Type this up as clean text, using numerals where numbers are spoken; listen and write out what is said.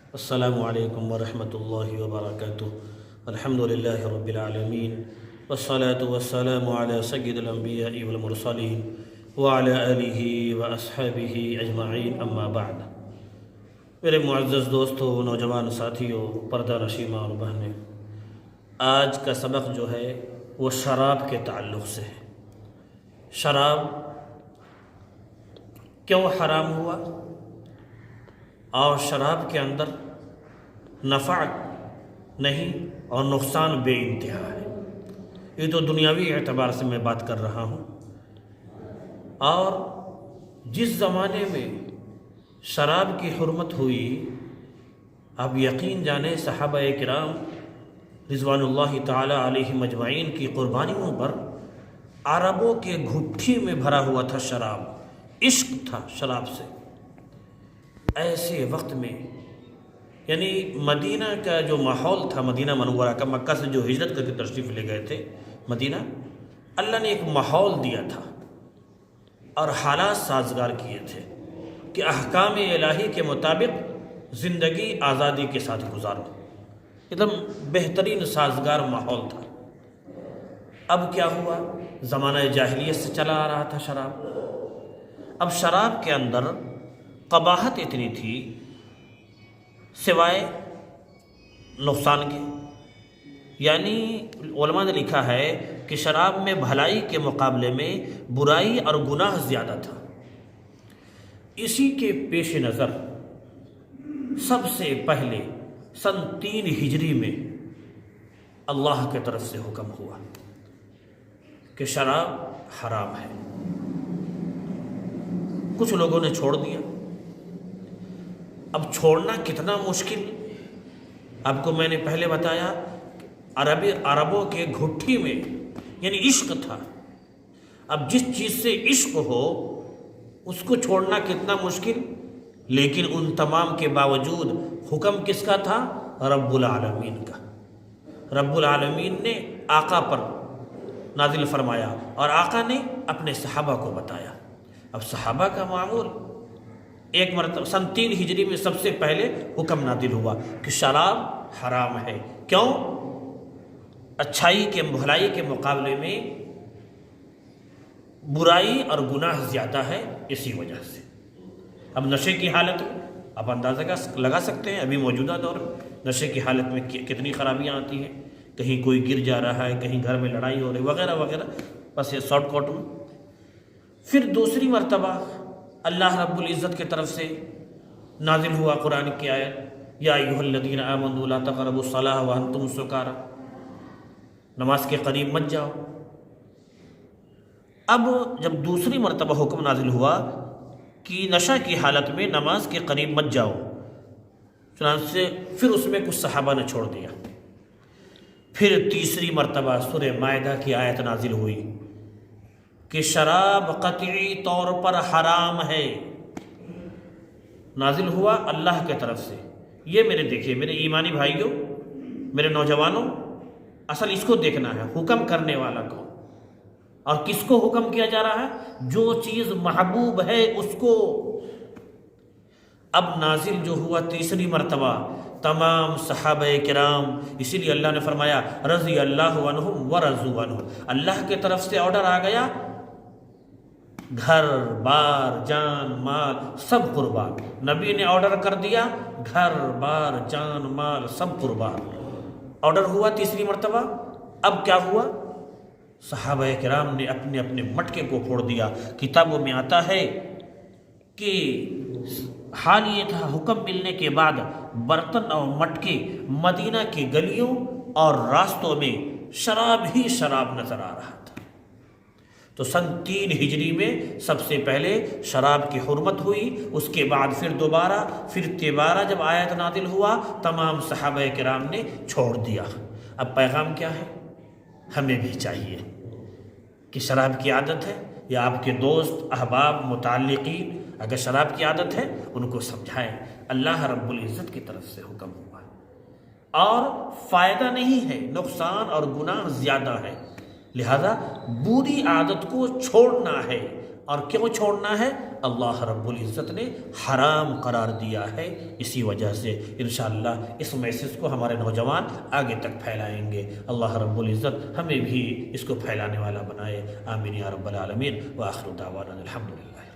السلام علیکم ورحمۃ اللہ وبرکاتہ۔ الحمد للہ رب العالمین والصلاة والسلام علی سید الانبیاء والمرسلین وعلی آلہ واصحابہ اجمعین، اما بعد۔ میرے معزز دوستوں، نوجوان ساتھیوں، پردہ نشی ماں اور بہنیں، آج کا سبق جو ہے وہ شراب کے تعلق سے ہے۔ شراب کیوں حرام ہوا اور شراب کے اندر نفع نہیں اور نقصان بے انتہا ہے۔ یہ تو دنیاوی اعتبار سے میں بات کر رہا ہوں، اور جس زمانے میں شراب کی حرمت ہوئی، آپ یقین جانیں صحابہ کرام رضوان اللہ تعالی علیہم اجمعین کی قربانیوں پر عربوں کے گھٹی میں بھرا ہوا تھا شراب، عشق تھا شراب سے۔ ایسے وقت میں یعنی مدینہ کا جو ماحول تھا، مدینہ منورہ کا، مکہ سے جو ہجرت کر کے تشریف لے گئے تھے مدینہ، اللہ نے ایک ماحول دیا تھا اور حالات سازگار کیے تھے کہ احکام الہی کے مطابق زندگی آزادی کے ساتھ گزارو۔ ایک دم بہترین سازگار ماحول تھا۔ اب کیا ہوا؟ زمانہ جاہلیت سے چلا آ رہا تھا شراب۔ اب شراب کے اندر قباحت اتنی تھی، سوائے نقصان کے، یعنی علماء نے لکھا ہے کہ شراب میں بھلائی کے مقابلے میں برائی اور گناہ زیادہ تھا۔ اسی کے پیش نظر سب سے پہلے سن 3 ہجری میں اللہ کی طرف سے حکم ہوا کہ شراب حرام ہے۔ کچھ لوگوں نے چھوڑ دیا۔ اب چھوڑنا کتنا مشکل، آپ کو میں نے پہلے بتایا، عربوں کے گھٹی میں یعنی عشق تھا۔ اب جس چیز سے عشق ہو اس کو چھوڑنا کتنا مشکل، لیکن ان تمام کے باوجود حکم کس کا تھا؟ رب العالمین کا۔ رب العالمین نے آقا پر نازل فرمایا اور آقا نے اپنے صحابہ کو بتایا۔ اب صحابہ کا معمول ایک مرتبہ سن 3 ہجری میں سب سے پہلے حکم نازل ہوا کہ شراب حرام ہے۔ کیوں؟ اچھائی کے بھلائی کے مقابلے میں برائی اور گناہ زیادہ ہے، اسی وجہ سے۔ اب نشے کی حالت میں آپ اندازہ لگا سکتے ہیں، ابھی موجودہ دور میں نشے کی حالت میں کتنی خرابیاں آتی ہیں، کہیں کوئی گر جا رہا ہے، کہیں گھر میں لڑائی ہو رہی وغیرہ وغیرہ۔ بس یہ شارٹ کٹ میں پھر دوسری مرتبہ اللہ رب العزت کی طرف سے نازل ہوا قرآن کی آیت، یا ایھا الذین آمنوا لا تقربوا الصلاۃ وانتم سکارى، نماز کے قریب مت جاؤ۔ اب جب دوسری مرتبہ حکم نازل ہوا کہ نشہ کی حالت میں نماز کے قریب مت جاؤ، چنانچہ پھر اس میں کچھ صحابہ نے چھوڑ دیا۔ پھر تیسری مرتبہ سورہ مائدہ کی آیت نازل ہوئی کہ شراب قطعی طور پر حرام ہے، نازل ہوا اللہ کے طرف سے۔ یہ دیکھیے میرے ایمانی بھائیوں، میرے نوجوانوں، اصل اس کو دیکھنا ہے، حکم کرنے والا کو، اور کس کو حکم کیا جا رہا ہے؟ جو چیز محبوب ہے اس کو۔ اب نازل جو ہوا تیسری مرتبہ تمام صحابہ کرام، اسی لیے اللہ نے فرمایا رضی اللہ عنہم ورضوا عنہ، اللہ کے طرف سے آرڈر آ گیا، گھر بار جان مال سب قربان۔ نبی نے آرڈر کر دیا، گھر بار جان مال سب قربان، آرڈر ہوا تیسری مرتبہ۔ اب کیا ہوا؟ صحابہ کرام نے اپنے اپنے مٹکے کو پھوڑ دیا۔ کتابوں میں آتا ہے کہ حال یہ تھا، حکم ملنے کے بعد برتن اور مٹکے مدینہ کی گلیوں اور راستوں میں شراب ہی شراب نظر آ رہا تھا۔ تو سن 3 ہجری میں سب سے پہلے شراب کی حرمت ہوئی، اس کے بعد پھر دوبارہ پھر تیبارہ جب آیت نازل ہوا تمام صحابہ کرام نے چھوڑ دیا۔ اب پیغام کیا ہے؟ ہمیں بھی چاہیے کہ شراب کی عادت ہے یا آپ کے دوست احباب متعلقین اگر شراب کی عادت ہے ان کو سمجھائیں۔ اللہ رب العزت کی طرف سے حکم ہوا اور فائدہ نہیں ہے، نقصان اور گناہ زیادہ ہے، لہذا بری عادت کو چھوڑنا ہے، اور کیوں چھوڑنا ہے؟ اللہ رب العزت نے حرام قرار دیا ہے، اسی وجہ سے انشاءاللہ اس میسج کو ہمارے نوجوان آگے تک پھیلائیں گے۔ اللہ رب العزت ہمیں بھی اس کو پھیلانے والا بنائے، آمین یا رب العالمین، وآخر دعوانا الحمدللہ۔